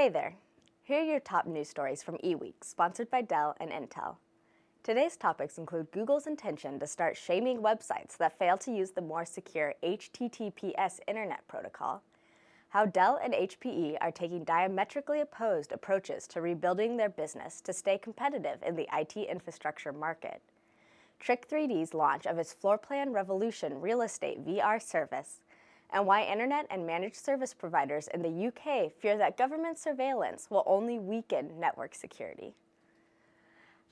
Hey there! Here are your top news stories from eWEEK, sponsored by Dell and Intel. Today's topics include Google's intention to start shaming websites that fail to use the more secure HTTPS internet protocol, how Dell and HPE are taking diametrically opposed approaches to rebuilding their business to stay competitive in the IT infrastructure market, Trick3D's launch of its Floor Plan Revolution real estate VR service, and why internet and managed service providers in the UK fear that government surveillance will only weaken network security.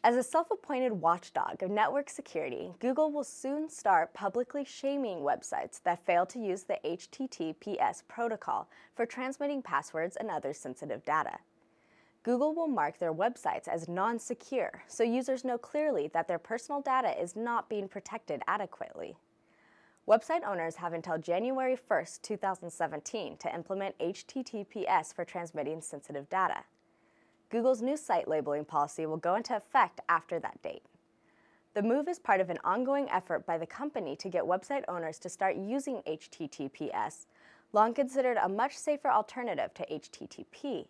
As a self-appointed watchdog of network security, Google will soon start publicly shaming websites that fail to use the HTTPS protocol for transmitting passwords and other sensitive data. Google will mark their websites as non-secure, so users know clearly that their personal data is not being protected adequately. Website owners have until January 1, 2017 to implement HTTPS for transmitting sensitive data. Google's new site labeling policy will go into effect after that date. The move is part of an ongoing effort by the company to get website owners to start using HTTPS, long considered a much safer alternative to HTTP.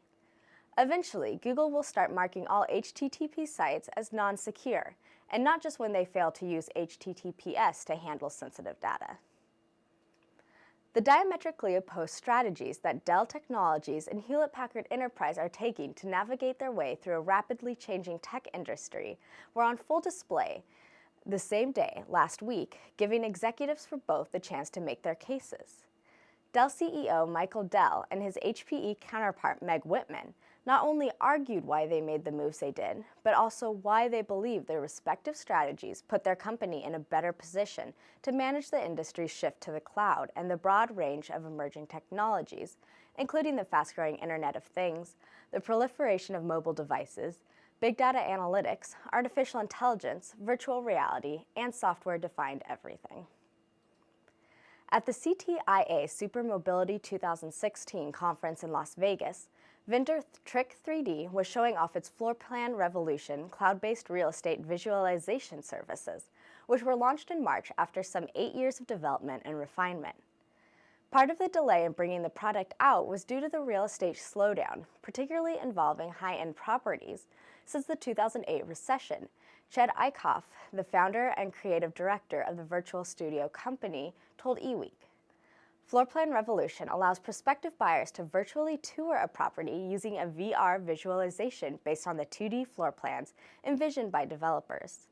Eventually, Google will start marking all HTTP sites as non-secure, and not just when they fail to use HTTPS to handle sensitive data. The diametrically opposed strategies that Dell Technologies and Hewlett Packard Enterprise are taking to navigate their way through a rapidly changing tech industry were on full display the same day last week, giving executives for both the chance to make their cases. Dell CEO Michael Dell and his HPE counterpart Meg Whitman not only argued why they made the moves they did, but also why they believe their respective strategies put their company in a better position to manage the industry's shift to the cloud and the broad range of emerging technologies, including the fast-growing Internet of Things, the proliferation of mobile devices, big data analytics, artificial intelligence, virtual reality, and software-defined everything. At the CTIA Supermobility 2016 conference in Las Vegas, vendor Trick3D was showing off its Floor Plan Revolution cloud-based real estate visualization services, which were launched in March after some 8 years of development and refinement. Part of the delay in bringing the product out was due to the real estate slowdown, particularly involving high-end properties, since the 2008 recession. Ched Eickhoff, the founder and creative director of the virtual studio company, told eWEEK. Floor Plan Revolution allows prospective buyers to virtually tour a property using a VR visualization based on the 2D floor plans envisioned by developers.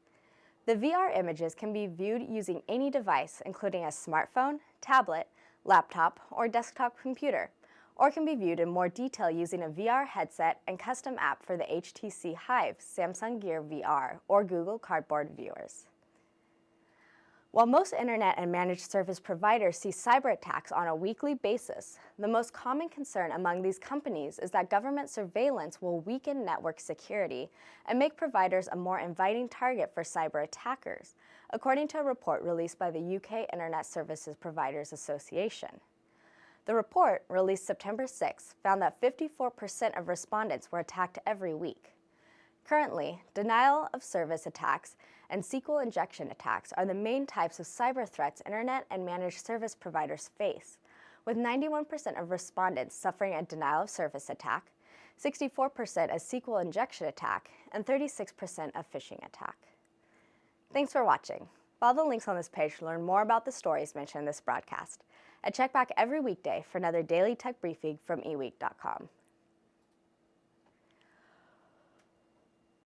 The VR images can be viewed using any device, including a smartphone, tablet, laptop, or desktop computer, or can be viewed in more detail using a VR headset and custom app for the HTC Vive, Samsung Gear VR, or Google Cardboard viewers. While most internet and managed service providers see cyberattacks on a weekly basis, the most common concern among these companies is that government surveillance will weaken network security and make providers a more inviting target for cyber attackers, according to a report released by the UK Internet Services Providers Association. The report, released September 6, found that 54% of respondents were attacked every week. Currently, denial of service attacks and SQL injection attacks are the main types of cyber threats internet and managed service providers face, with 91% of respondents suffering a denial of service attack, 64% a SQL injection attack, and 36% a phishing attack. Thanks for watching. Follow the links on this page to learn more about the stories mentioned in this broadcast, and check back every weekday for another daily tech briefing from eWEEK.com.